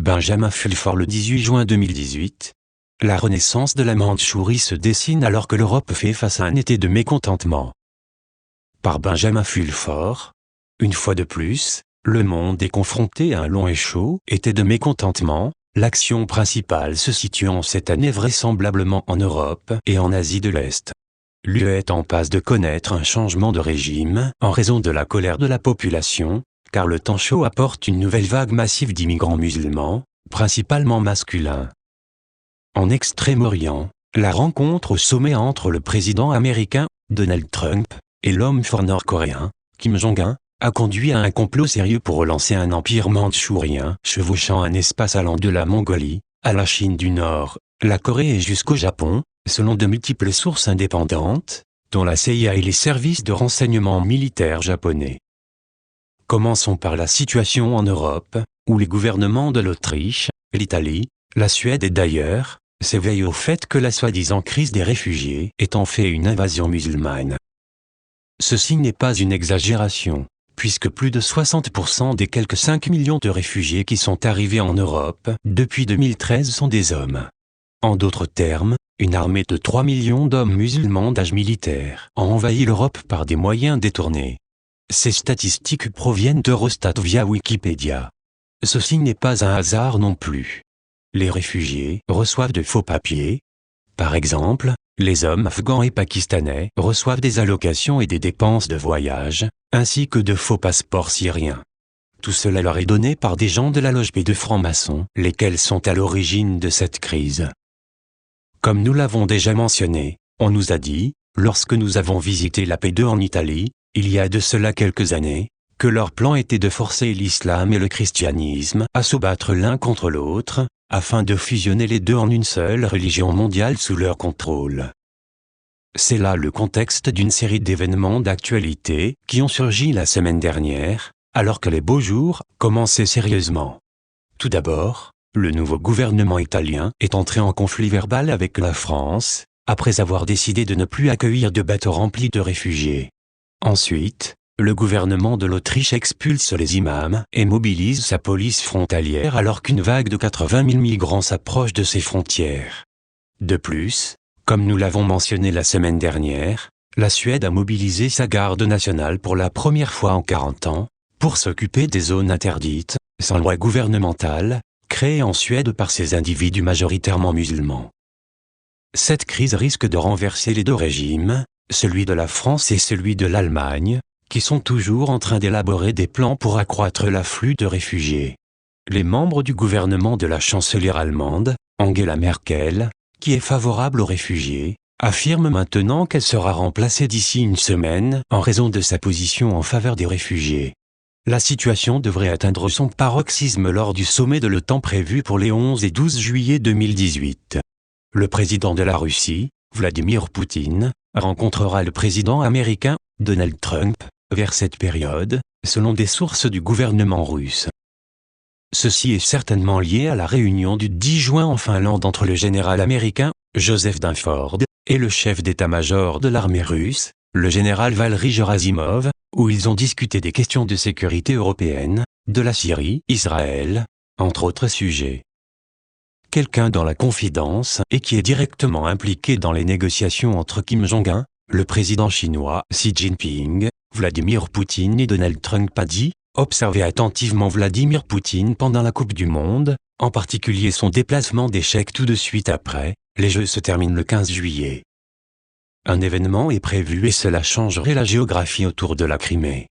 Benjamin Fulford le 18 juin 2018. La renaissance de la Mandchourie se dessine alors que l'Europe fait face à un été de mécontentement. Par Benjamin Fulford. Une fois de plus, le monde est confronté à un long et chaud été de mécontentement, l'action principale se situant cette année vraisemblablement en Europe et en Asie de l'Est. L'UE est en passe de connaître un changement de régime en raison de la colère de la population, car le temps chaud apporte une nouvelle vague massive d'immigrants musulmans, principalement masculins. En Extrême-Orient, la rencontre au sommet entre le président américain, Donald Trump, et l'homme fort nord-coréen, Kim Jong-un, a conduit à un complot sérieux pour relancer un empire mandchourien chevauchant un espace allant de la Mongolie, à la Chine du Nord, la Corée et jusqu'au Japon, selon de multiples sources indépendantes, dont la CIA et les services de renseignement militaires japonais. Commençons par la situation en Europe, où les gouvernements de l'Autriche, l'Italie, la Suède et d'ailleurs, s'éveillent au fait que la soi-disant crise des réfugiés est en fait une invasion musulmane. Ceci n'est pas une exagération, puisque plus de 60% des quelques 5 millions de réfugiés qui sont arrivés en Europe depuis 2013 sont des hommes. En d'autres termes, une armée de 3 millions d'hommes musulmans d'âge militaire a envahi l'Europe par des moyens détournés. Ces statistiques proviennent d'Eurostat via Wikipédia. Ceci n'est pas un hasard non plus. Les réfugiés reçoivent de faux papiers. Par exemple, les hommes afghans et pakistanais reçoivent des allocations et des dépenses de voyage, ainsi que de faux passeports syriens. Tout cela leur est donné par des gens de la loge B de francs-maçons, lesquels sont à l'origine de cette crise. Comme nous l'avons déjà mentionné, on nous a dit, lorsque nous avons visité la P2 en Italie, il y a de cela quelques années, que leur plan était de forcer l'islam et le christianisme à se battre l'un contre l'autre, afin de fusionner les deux en une seule religion mondiale sous leur contrôle. C'est là le contexte d'une série d'événements d'actualité qui ont surgi la semaine dernière, alors que les beaux jours commençaient sérieusement. Tout d'abord, le nouveau gouvernement italien est entré en conflit verbal avec la France, après avoir décidé de ne plus accueillir de bateaux remplis de réfugiés. Ensuite, le gouvernement de l'Autriche expulse les imams et mobilise sa police frontalière alors qu'une vague de 80 000 migrants s'approche de ses frontières. De plus, comme nous l'avons mentionné la semaine dernière, la Suède a mobilisé sa garde nationale pour la première fois en 40 ans, pour s'occuper des zones interdites, sans loi gouvernementale, créées en Suède par ces individus majoritairement musulmans. Cette crise risque de renverser les deux régimes, celui de la France et celui de l'Allemagne, qui sont toujours en train d'élaborer des plans pour accroître l'afflux de réfugiés. Les membres du gouvernement de la chancelière allemande, Angela Merkel, qui est favorable aux réfugiés, affirme maintenant qu'elle sera remplacée d'ici une semaine en raison de sa position en faveur des réfugiés. La situation devrait atteindre son paroxysme lors du sommet de l'OTAN prévu pour les 11 et 12 juillet 2018. Le président de la Russie, Vladimir Poutine, rencontrera le président américain, Donald Trump, vers cette période, selon des sources du gouvernement russe. Ceci est certainement lié à la réunion du 10 juin en Finlande entre le général américain, Joseph Dunford, et le chef d'état-major de l'armée russe, le général Valery Gerasimov, où ils ont discuté des questions de sécurité européenne, de la Syrie, Israël, entre autres sujets. Quelqu'un dans la confidence et qui est directement impliqué dans les négociations entre Kim Jong-un, le président chinois Xi Jinping, Vladimir Poutine et Donald Trump a dit « Observez attentivement Vladimir Poutine pendant la Coupe du Monde, en particulier son déplacement d'échecs tout de suite après, les Jeux se terminent le 15 juillet. » Un événement est prévu et cela changerait la géographie autour de la Crimée.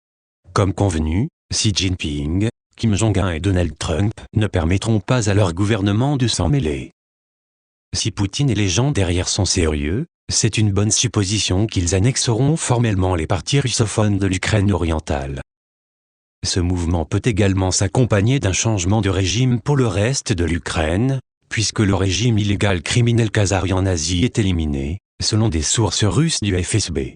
Comme convenu, Xi Jinping, Kim Jong-un et Donald Trump ne permettront pas à leur gouvernement de s'en mêler. Si Poutine et les gens derrière sont sérieux, c'est une bonne supposition qu'ils annexeront formellement les parties russophones de l'Ukraine orientale. Ce mouvement peut également s'accompagner d'un changement de régime pour le reste de l'Ukraine, puisque le régime illégal criminel khazari en Asie est éliminé, selon des sources russes du FSB.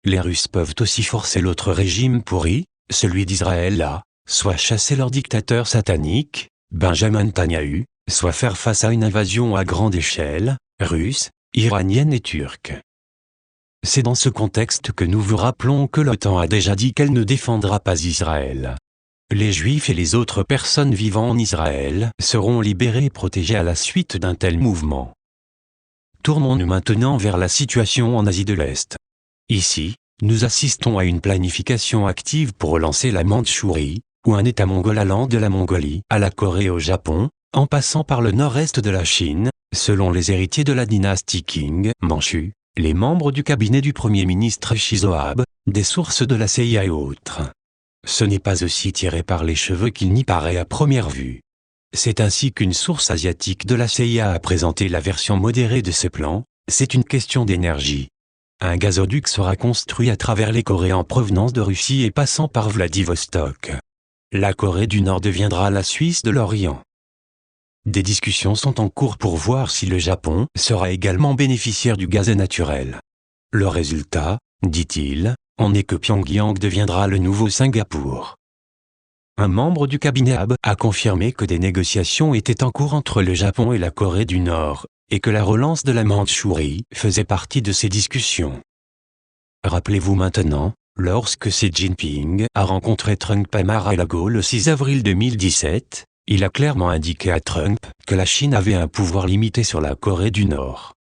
Les Russes peuvent aussi forcer l'autre régime pourri, celui d'Israël soit chasser leur dictateur satanique, Benjamin Netanyahou, soit faire face à une invasion à grande échelle, russe, iranienne et turque. C'est dans ce contexte que nous vous rappelons que l'OTAN a déjà dit qu'elle ne défendra pas Israël. Les Juifs et les autres personnes vivant en Israël seront libérés et protégés à la suite d'un tel mouvement. Tournons-nous maintenant vers la situation en Asie de l'Est. Ici, nous assistons à une planification active pour relancer la Mandchourie, ou un État mongol allant de la Mongolie à la Corée au Japon, en passant par le nord-est de la Chine, selon les héritiers de la dynastie Qing, Manchu, les membres du cabinet du Premier ministre Shinzo Abe, des sources de la CIA et autres. Ce n'est pas aussi tiré par les cheveux qu'il n'y paraît à première vue. C'est ainsi qu'une source asiatique de la CIA a présenté la version modérée de ce plan, c'est une question d'énergie. Un gazoduc sera construit à travers les Corées en provenance de Russie et passant par Vladivostok. La Corée du Nord deviendra la Suisse de l'Orient. Des discussions sont en cours pour voir si le Japon sera également bénéficiaire du gaz naturel. Le résultat, dit-il, en est que Pyongyang deviendra le nouveau Singapour. Un membre du cabinet Abe a confirmé que des négociations étaient en cours entre le Japon et la Corée du Nord, et que la relance de la Mandchourie faisait partie de ces discussions. Rappelez-vous maintenant, lorsque Xi Jinping a rencontré Trump à Mar-a-Lago le 6 avril 2017, il a clairement indiqué à Trump que la Chine avait un pouvoir limité sur la Corée du Nord.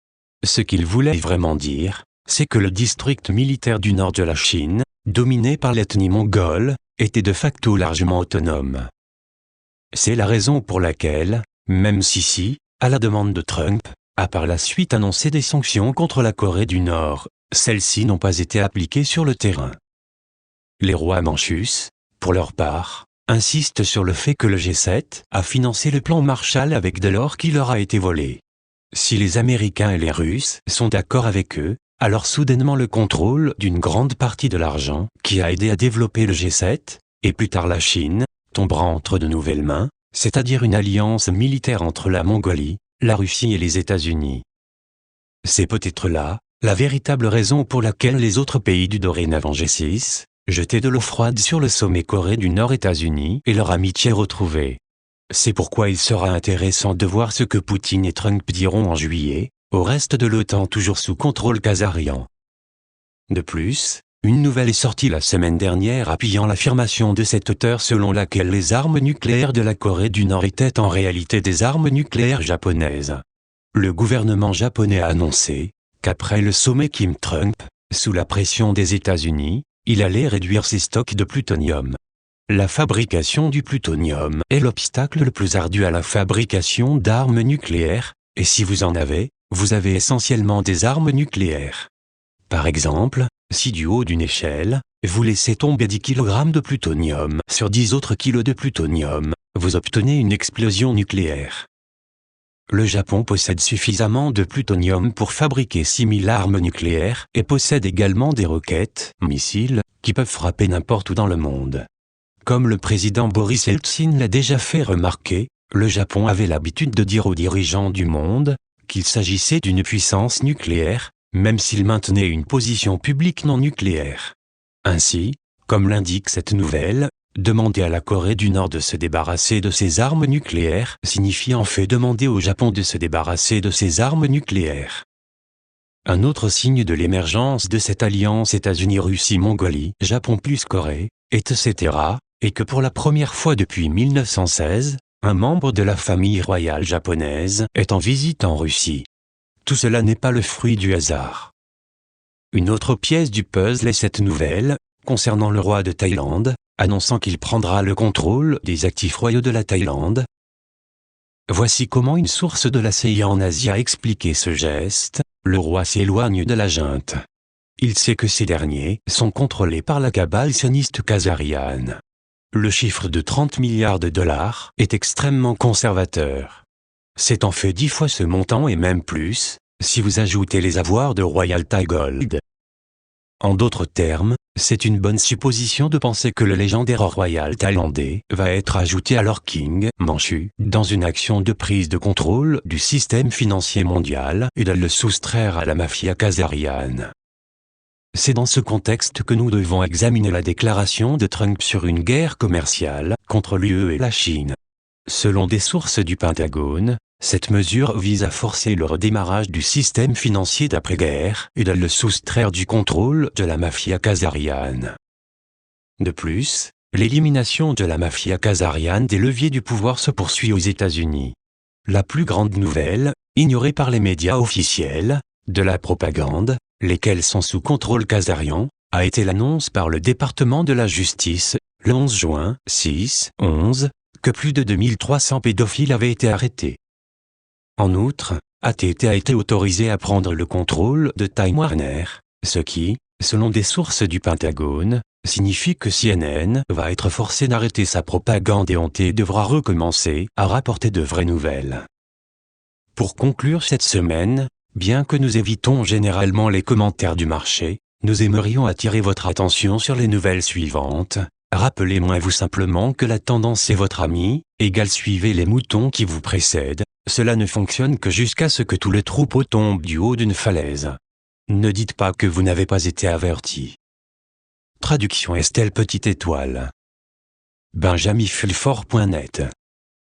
Ce qu'il voulait vraiment dire, c'est que le district militaire du nord de la Chine, dominé par l'ethnie mongole, était de facto largement autonome. C'est la raison pour laquelle, même Xi, à la demande de Trump, a par la suite annoncé des sanctions contre la Corée du Nord, celles-ci n'ont pas été appliquées sur le terrain. Les rois manchus, pour leur part, insistent sur le fait que le G7 a financé le plan Marshall avec de l'or qui leur a été volé. Si les Américains et les Russes sont d'accord avec eux, alors soudainement le contrôle d'une grande partie de l'argent qui a aidé à développer le G7, et plus tard la Chine, tombera entre de nouvelles mains, c'est-à-dire une alliance militaire entre la Mongolie, la Russie et les États-Unis. C'est peut-être là la véritable raison pour laquelle les autres pays du dorénavant G6 jetaient de l'eau froide sur le sommet Corée du Nord-États-Unis et leur amitié retrouvée. C'est pourquoi il sera intéressant de voir ce que Poutine et Trump diront en juillet, au reste de l'OTAN toujours sous contrôle kazarien. De plus, une nouvelle est sortie la semaine dernière appuyant l'affirmation de cet auteur selon laquelle les armes nucléaires de la Corée du Nord étaient en réalité des armes nucléaires japonaises. Le gouvernement japonais a annoncé qu'après le sommet Kim-Trump, sous la pression des États-Unis, il allait réduire ses stocks de plutonium. La fabrication du plutonium est l'obstacle le plus ardu à la fabrication d'armes nucléaires, et si vous en avez, vous avez essentiellement des armes nucléaires. Par exemple, si du haut d'une échelle, vous laissez tomber 10 kg de plutonium sur 10 autres kilos de plutonium, vous obtenez une explosion nucléaire. Le Japon possède suffisamment de plutonium pour fabriquer 6000 armes nucléaires et possède également des roquettes, missiles, qui peuvent frapper n'importe où dans le monde. Comme le président Boris Eltsine l'a déjà fait remarquer, le Japon avait l'habitude de dire aux dirigeants du monde qu'il s'agissait d'une puissance nucléaire, même s'il maintenait une position publique non nucléaire. Ainsi, comme l'indique cette nouvelle, demander à la Corée du Nord de se débarrasser de ses armes nucléaires signifie en fait demander au Japon de se débarrasser de ses armes nucléaires. Un autre signe de l'émergence de cette alliance États-Unis-Russie-Mongolie, Japon plus Corée, etc., est que pour la première fois depuis 1916, un membre de la famille royale japonaise est en visite en Russie. Tout cela n'est pas le fruit du hasard. Une autre pièce du puzzle est cette nouvelle, concernant le roi de Thaïlande, annonçant qu'il prendra le contrôle des actifs royaux de la Thaïlande. Voici comment une source de la CIA en Asie a expliqué ce geste: le roi s'éloigne de la junte. Il sait que ces derniers sont contrôlés par la cabale sioniste khazariane. Le chiffre de 30 milliards de dollars est extrêmement conservateur. C'est en fait 10 fois ce montant et même plus, si vous ajoutez les avoirs de Royal Thai Gold. En d'autres termes, c'est une bonne supposition de penser que le légendaire or royal thaïlandais va être ajouté à leur King, Manchu, dans une action de prise de contrôle du système financier mondial et de le soustraire à la mafia khazariane. C'est dans ce contexte que nous devons examiner la déclaration de Trump sur une guerre commerciale contre l'UE et la Chine. Selon des sources du Pentagone, cette mesure vise à forcer le redémarrage du système financier d'après-guerre et de le soustraire du contrôle de la mafia khazariane. De plus, l'élimination de la mafia khazariane des leviers du pouvoir se poursuit aux États-Unis. La plus grande nouvelle, ignorée par les médias officiels, de la propagande, lesquels sont sous contrôle khazarian, a été l'annonce par le département de la justice, le 11 juin 6-11, que plus de 2300 pédophiles avaient été arrêtés. En outre, AT&T a été autorisé à prendre le contrôle de Time Warner, ce qui, selon des sources du Pentagone, signifie que CNN va être forcé d'arrêter sa propagande et AT&T devra recommencer à rapporter de vraies nouvelles. Pour conclure cette semaine, bien que nous évitons généralement les commentaires du marché, nous aimerions attirer votre attention sur les nouvelles suivantes. Rappelez-moi simplement que la tendance est votre ami, suivez les moutons qui vous précèdent, cela ne fonctionne que jusqu'à ce que tout le troupeau tombe du haut d'une falaise. Ne dites pas que vous n'avez pas été averti. Traduction Estelle Petite Étoile. benjaminfulfort.net